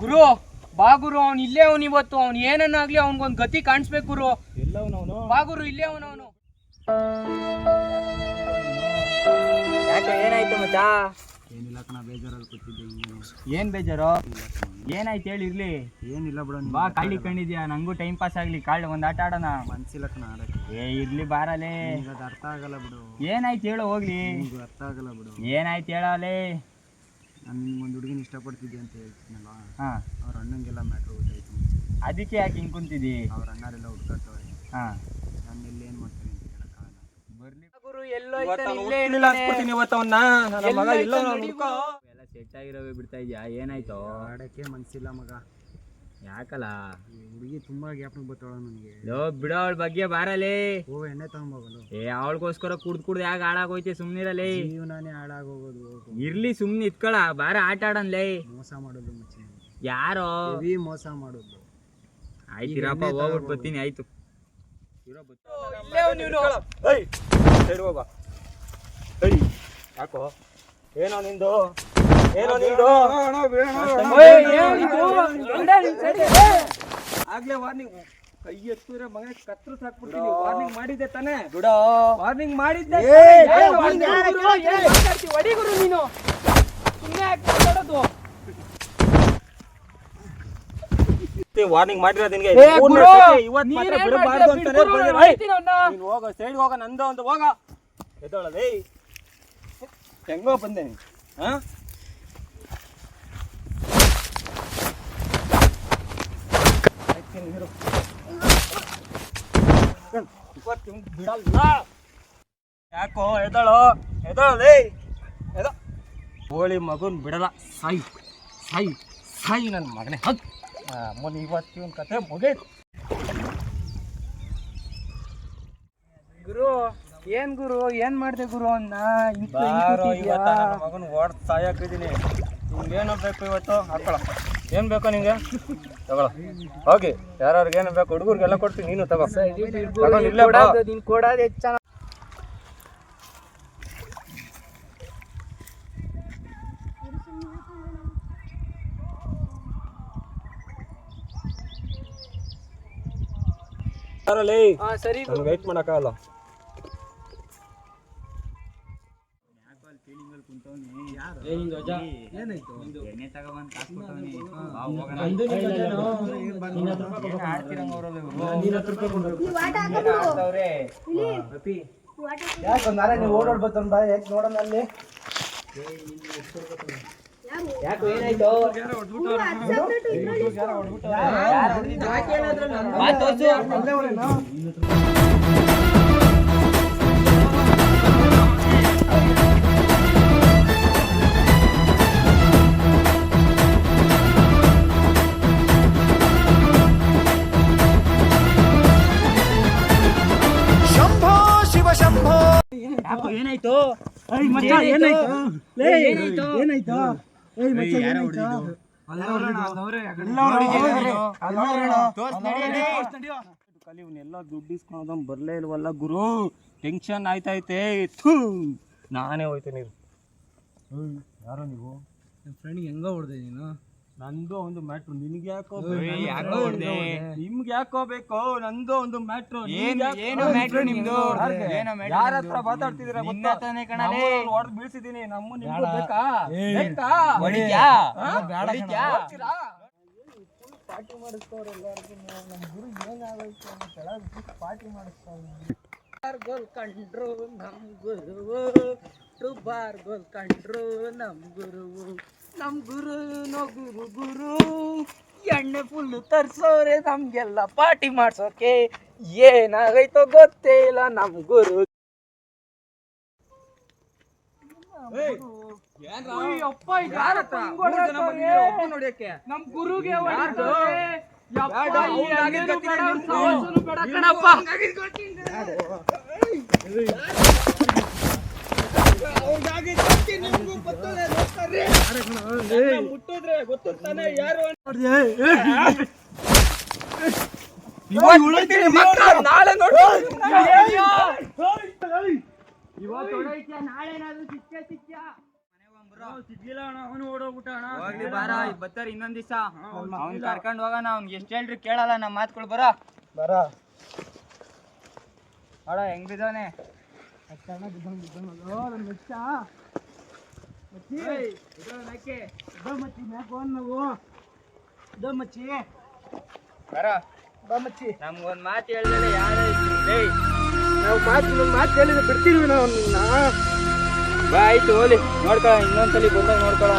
ಗುರು ಬಾ ಗುರು, ಅವ್ನು ಇಲ್ಲೇ ಅವನು ಇವತ್ತು. ಅವ್ನು ಏನನ್ನಾಗ್ಲಿ ಅವ್ನಿಗೊಂದು ಗತಿ ಕಾಣಿಸ್ಬೇಕು ಗುರು. ಎಲ್ಲವನವನು ಬಾ ಗುರು, ಇಲ್ಲೇ ಅವನು. ಯಾಕೆ ಏನಾಯ್ತು ಮಚ್ಚ? ಏನಿಲ್ಲ ಕಣ, ಬೇಜಾರಲ್ಲಿ ಕೂತಿದ್ದೆ. ಏನ್ ಬೇಜಾರು? ಏನಾಯ್ತು ಹೇಳಿ. ಇರ್ಲಿ, ಏನಿಲ್ಲ ಬಿಡು. ಬಾ ಕಾಳಿ ಕಂಡಿದ್ಯಾ, ನಂಗೂ ಟೈಮ್ ಪಾಸ್ ಆಗ್ಲಿ. ಕಾಳು ಒಂದ್ ಆಟ ಆಡೋಣ. ಮನ್ಸಿಲ್ಲ ಕಣ ಆಡಕ್ಕೆ. ಇರ್ಲಿ ಬಾರಲೇ. ಅದು ಅರ್ಥ ಆಗಲ್ಲ ಬಿಡು. ಏನಾಯ್ತು ಹೇಳು ಹೋಗ್ಲಿ. ನಿಮ್ಗೆ ಅರ್ಥ ಆಗಲ್ಲ ಬಿಡು. ಏನಾಯ್ತು ಹೇಳಲೇ. ನಾನು ನಿಮ್ಗೊಂದು ಹುಡುಗಿನ ಇಷ್ಟಪಡ್ತಿದ್ದೆ ಅಂತ ಹೇಳ್ತೀನಲ್ಲ. ಹಾ, ಅವ್ರ ಅಣ್ಣಂಗೆಲ್ಲ ಮ್ಯಾಟ್ರ್ ಗೊತ್ತಾಯ್ತು. ಅದಕ್ಕೆ ಯಾಕೆ ಹಿಂಗ್ ಕುಂತಿದ್ದಿ? ಅವ್ರ ಅಣ್ಣರೆಲ್ಲ ಹುಡ್ಕಾಡ್ತವ್ರೆ. ಹಾ, ನಾನು ಇಲ್ಲಿ ಏನು ಮಾಡ್ತೀನಿ ಅಂತ ಹೇಳಕ್ಕಾಗಲ್ಲ. ಬರ್ಲಿ ಗುರು ಎಲ್ಲೋ ಎಲ್ಲ ಸೆಟ್ ಆಗಿರೋವೆ ಬಿಡ್ತಾ ಇದ್ಯಾ? ಏನಾಯ್ತು? ಆಡಕ್ಕೆ ಮನ್ಸಿಲ್ಲ ಮಗ. ಯಾಕಲ್ಲ? ಹುಡುಗಿ ತುಂಬಾ ಗ್ಯಾಪ್ನ ಬರ್ತಾಳ ನನಗೆ. ಬಿಡೋ ಅವಳ ಬಗ್ಗೆ ಬಾರಲೇ. ಎಣ್ಣೆ ತಗೊಂಬೋಗಲು. ಅವಳಿಗೋಸ್ಕರ ಕುಡ್ದು ಯಾಕೆ ಹಾಳಾಗೋಯ್ತೆ? ಸುಮ್ನಿರಲೇ. ಜೀವನಾನೇ ಹಾಳಾಗೋಗೋದು. ಇರ್ಲಿ ಸುಮ್ನೆ ಇತ್ಕೊಳ. ಬಾರ ಆಟ ಆಡನ್ಲೇ. ಮೋಸ ಮಾಡೋದು ಮಚ್ಚಿ. ಯಾರೋ ಮೋಸ ಮಾಡೋದು. ಆಯ್ತಿರಪ್ಪ, ಹೋಗ್ಬಿಟ್ಟು ಬರ್ತೀನಿ. ಆಯ್ತು ಯಾಕೋ ಏನೋ ನಿಂದು? ಏನೋ ನಿಂದು? ಆಗ್ಲೇ ವಾರ್ನಿಂಗ್ ಕೈ ಎತ್ತಿದ್ರೆ ಮಗನ ಕತ್ರ ಸಾಕ್ಬಿಡ್ತೀನಿ. ವಾರ್ನಿಂಗ್ ಮಾಡಿದ್ದೆ ತಾನೇ? ಬಿಡೋ, ವಾರ್ನಿಂಗ್ ಮಾಡಿದ್ದೆ. ಹೊಡಿ ಗುರು ನೀನು, ಸುಮ್ಮನೆ ಮಾತಾಡೋದು. ವಾರ್ನಿಂಗ್ ಮಾಡಿರೋ ನಿನ್ಗೆ ಹೋಗ ಸೈಡ್ ಹೋಗ. ನಂದು ಒಂದು ಹೋಗ. ಎದ್ದೊಳದೇ ಹೆಂಗೋ ಬಂದೆ ನೀನು. ಬಿಡಲ್ಲ. ಯಾಕೋ ಎದಳು ಎದಳದೇ ಎದ ಹೋಳಿ ಮಗುನ್ ಬಿಡಲ್ಲ. ಸಾಯಿ ಸಾಯಿ ಸಾಯಿ ನನ್ನ ಮಗನೇ. ಅಮ್ಮನ ಇವತ್ತಿನ ಕತೆ ಮುಗೀತು. ಗುರು ಏನ್ ಗುರು, ಏನ್ ಮಾಡ್ದೆ ಗುರು ಅನ್ನ? ಮಗನ್ ಓಡ್ ಸಾಯಾಕಿದ್ದೀನಿ. ನಿಮ್ಗೇನು ಬೇಕು ಇವತ್ತು? ಹಾಕೊಳ. ಏನ್ ಬೇಕೋ ನಿಂಗೆ? ತಗೊಳ ಹೋಗಿ. ಯಾರ್ಯಾರಿಗೆ ಏನು ಬೇಕು ಹುಡುಗರಿಗೆಲ್ಲ ಕೊಡ್ತೀನಿ. ನೀನು ತಗೋ. ನೀನ್ ಕೊಡೋದು ಹೆಚ್ಚ. ಸರಿ ವೆಯ್ಟ್ ಮಾಡಕ್ಕಾಗಲ್ಲ. ಓಡಾಡ್ ಬರ್ತಂದ ಯಾಕೆ ನೋಡೋಣ ಅಲ್ಲಿ. ಯಾಕೆ ಏನಾಯ್ತು? ಏನಾಯ್ತು? ಇವನ್ನೆಲ್ಲ ದುಡ್ಡು ಇಸ್ಕೊಳೋದಮ್ ಬರ್ಲೇ ಇಲ್ವಲ್ಲ ಗುರು. ಟೆನ್ಷನ್ ಆಯ್ತೈತೆ. ನಾನೇ ಹೋಯ್ತೇನೆ. ಯಾರೋ ನೀವು? ನನ್ನ ಫ್ರೆಂಡ್ಗೆ ಹೆಂಗ ಹೊಡೆದೆ ನೀನು? ನಂದು ಒಂದು ಮ್ಯಾಟ್ರು. ನಿನ್ಗೆ ಯಾಕೋ ನಿಮ್ಗೆ ಯಾಕೋ ಬೇಕು? ನಂದು ಒಂದು ಮ್ಯಾಟ್ರು. ಯಾರ ಹತ್ರ ಮಾತಾಡ್ತಿದ್ದೀರಾ? ಹೊಡೆದು ಬೀಳ್ಸಿದೀನಿ. ನಮ್ಮ ನಿಮ್ಗೂ ಬೇಕಾ? ಪಾರ್ಟಿ ಮಾಡಿಸ್ತಾವ್ರೆ ಎಲ್ಲರಿಗೂ. ನಮ್ಮ ಗುರು ಏನಾಗೈತೆ ಅಂತ ಕೆಳಗೆ ಪಾರ್ಟಿ ಮಾಡಿಸ್ತಾವ್ರೆ. ಗೋಲ್ ಕಂಡ್ರು ನಮ್ ಗುರು, ಬಾರ್ ಗೋಲ್ ಕಂಡ್ರು ನಮ್ ಗುರು. ನಮ್ ಗುರು ಗುರು ಗುರು ಎಣ್ಣೆ ಫುಲ್ಲು ತರ್ಸೋರೆ ನಮ್ಗೆಲ್ಲ ಪಾರ್ಟಿ ಮಾಡ್ಸೋಕೆ. ಏನಾಗೈತೋ ಗೊತ್ತೇ ಇಲ್ಲ ನಮ್ ಗುರು. ನಮ್ ಗುರುಗೆ ಮುಟ್ಟಿದ್ರೆ ಗೊತ್ತಾನೆ ಯಾರು. ಸಿಗ್ಲಿಲ್ಲ ಅಣ್ಣ ಅವನು ಓಡೋಗ್ಬಿಟ್ಟ ಅಣ್ಣ ಹೋಗ್ಲಿ ಬಾರ ಬರ್ತಾರೆ ಇನ್ನೊಂದ್ ದಿವಸ ಅವ್ನ್ ಕರ್ಕೊಂಡ್ ಹೋಗೋಣ ಅವ್ನ್ಗೆ ಎಷ್ಟ್ ಹೇಳ್ರಿ ಕೇಳಲ್ಲ ನಮ್ಮ ಮಾತುಗಳು ಬರ ಅಡ ಹೆಂಗ್ ಬಿದ್ದವನೆ ನಮ್ಗೊಂದ್ ಮಾತು ಹೇಳಿದ್ರೆ ನಾವು ಮಾತು ಹೇಳಿದ್ರೆ ಬಿಡ್ತೀವಿ ನಾವು ಬಾ ಆಯ್ತು ಹೋಲಿ ನೋಡ್ಕೊಳ ಇನ್ನೊಂದ್ಸಲಿ ಬಂದಾಗ ನೋಡ್ಕೊಳ